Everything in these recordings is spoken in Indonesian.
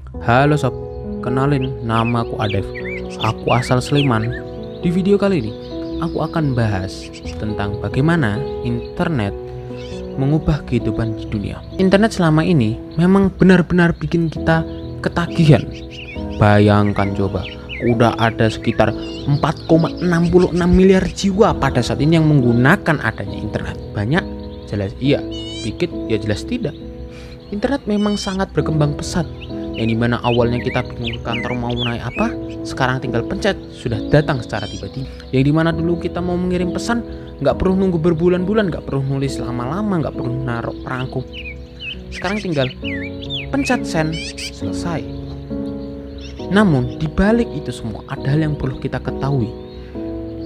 Halo sob, kenalin nama aku Adef. Aku asal Sleman. Di video kali ini, aku akan bahas tentang bagaimana internet mengubah kehidupan di dunia. Internet selama ini memang benar-benar bikin kita ketagihan. Bayangkan coba, udah ada sekitar 4,66 miliar jiwa pada saat ini yang menggunakan adanya internet. Banyak? Jelas iya. Dikit? Ya jelas tidak. Internet memang sangat berkembang pesat, yang dimana awalnya kita bingung ke kantor mau naik apa, sekarang tinggal pencet sudah datang secara tiba-tiba. Yang dimana dulu kita mau mengirim pesan nggak perlu nunggu berbulan-bulan, nggak perlu nulis lama-lama, nggak perlu naruh perangko. Sekarang tinggal pencet send, selesai. Namun dibalik itu semua ada hal yang perlu kita ketahui.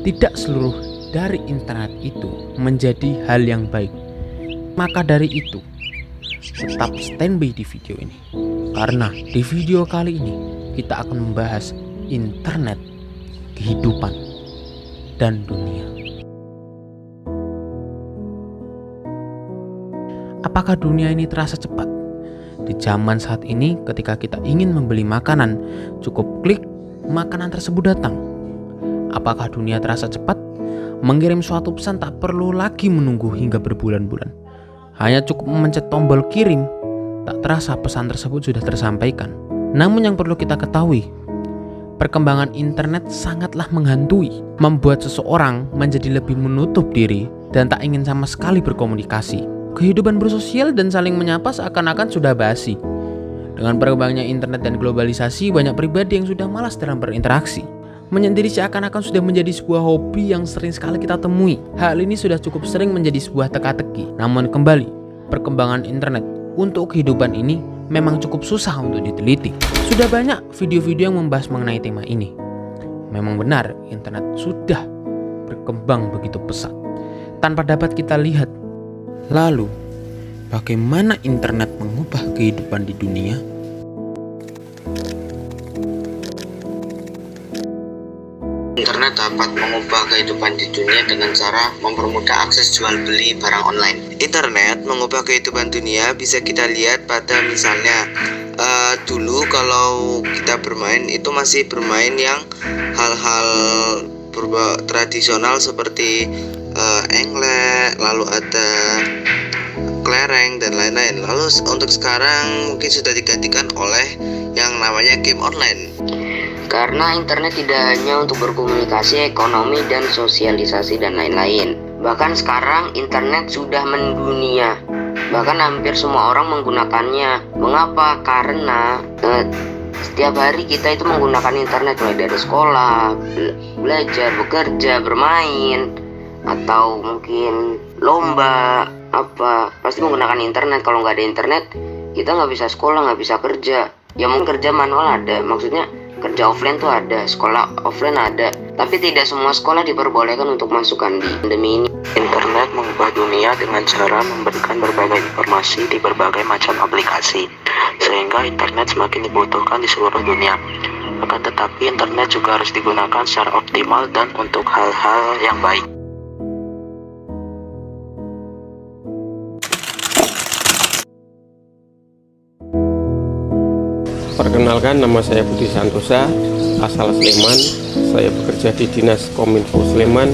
Tidak seluruh dari internet itu menjadi hal yang baik. Maka dari itu, tetap standby di video ini, karena di video kali ini kita akan membahas internet, kehidupan, dan dunia. Apakah dunia ini terasa cepat? Di zaman saat ini, ketika kita ingin membeli makanan, cukup klik, makanan tersebut datang. Apakah dunia terasa cepat? Mengirim suatu pesan tak perlu lagi menunggu hingga berbulan-bulan. Hanya cukup memencet tombol kirim, tak terasa pesan tersebut sudah tersampaikan. Namun yang perlu kita ketahui, perkembangan internet sangatlah menghantui, membuat seseorang menjadi lebih menutup diri dan tak ingin sama sekali berkomunikasi. Kehidupan bersosial dan saling menyapa seakan-akan sudah basi. Dengan perkembangannya internet dan globalisasi, banyak pribadi yang sudah malas dalam berinteraksi. Menyendiri seakan-akan sudah menjadi sebuah hobi yang sering sekali kita temui. Hal ini sudah cukup sering menjadi sebuah teka-teki. Namun kembali, perkembangan internet untuk kehidupan ini memang cukup susah untuk diteliti. Sudah banyak video-video yang membahas mengenai tema ini. Memang benar, internet sudah berkembang begitu pesat tanpa dapat kita lihat. Lalu, bagaimana internet mengubah kehidupan di dunia? Internet dapat mengubah kehidupan di dunia dengan cara mempermudah akses jual beli barang online. Internet mengubah kehidupan dunia bisa kita lihat pada misalnya dulu kalau kita bermain itu masih bermain yang hal-hal tradisional seperti engklek, lalu ada kelereng dan lain-lain. Lalu untuk sekarang mungkin sudah digantikan oleh yang namanya game online. Karena internet tidak hanya untuk berkomunikasi, ekonomi, dan sosialisasi dan lain-lain. Bahkan sekarang internet sudah mendunia. Bahkan hampir semua orang menggunakannya. Mengapa? Karena setiap hari kita itu menggunakan internet, mulai dari sekolah, belajar, bekerja, bermain, atau mungkin lomba, pasti menggunakan internet. Kalau nggak ada internet, kita nggak bisa sekolah, nggak bisa kerja. Ya mungkin kerja manual ada, maksudnya kerja offline tuh ada, sekolah offline ada, tapi tidak semua sekolah diperbolehkan untuk masukkan di pandemi ini. Internet mengubah dunia dengan cara memberikan berbagai informasi di berbagai macam aplikasi, sehingga internet semakin dibutuhkan di seluruh dunia. Akan tetapi internet juga harus digunakan secara optimal dan untuk hal-hal yang baik. Perkenalkan, nama saya Budi Santosa, asal Sleman. Saya bekerja di Dinas Kominfo Sleman,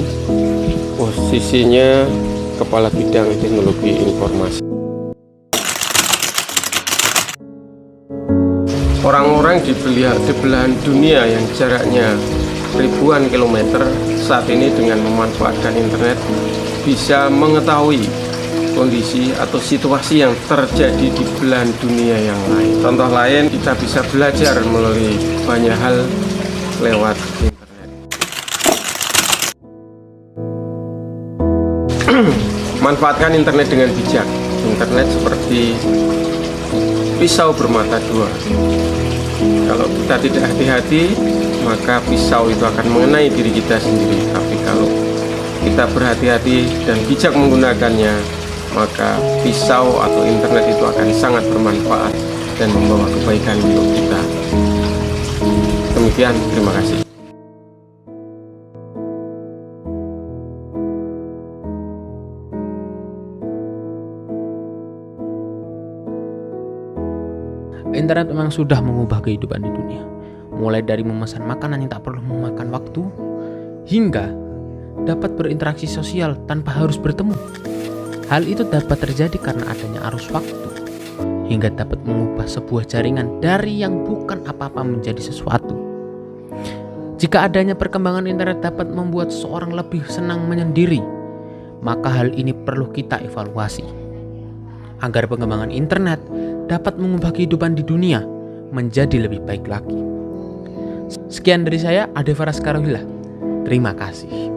posisinya Kepala Bidang Teknologi Informasi. Orang-orang di belahan dunia yang jaraknya ribuan kilometer saat ini dengan memanfaatkan internet bisa mengetahui kondisi atau situasi yang terjadi di belahan dunia yang lain. Contoh lain, kita bisa belajar melalui banyak hal lewat internet. Manfaatkan internet dengan bijak. Internet seperti pisau bermata dua. Kalau kita tidak hati-hati, maka pisau itu akan mengenai diri kita sendiri. Tapi kalau kita berhati-hati dan bijak menggunakannya, maka pisau atau internet itu akan sangat bermanfaat dan membawa kebaikan untuk kita. Demikian, terima kasih. internet memang sudah mengubah kehidupan di dunia. Mulai dari memesan makanan yang tak perlu memakan waktu, hingga dapat berinteraksi sosial tanpa harus bertemu. Hal itu dapat terjadi karena adanya arus waktu, hingga dapat mengubah sebuah jaringan dari yang bukan apa-apa menjadi sesuatu. Jika adanya perkembangan internet dapat membuat seseorang lebih senang menyendiri, maka hal ini perlu kita evaluasi. Agar pengembangan internet dapat mengubah kehidupan di dunia menjadi lebih baik lagi. Sekian dari saya, Ade Faras Karohila. Terima kasih.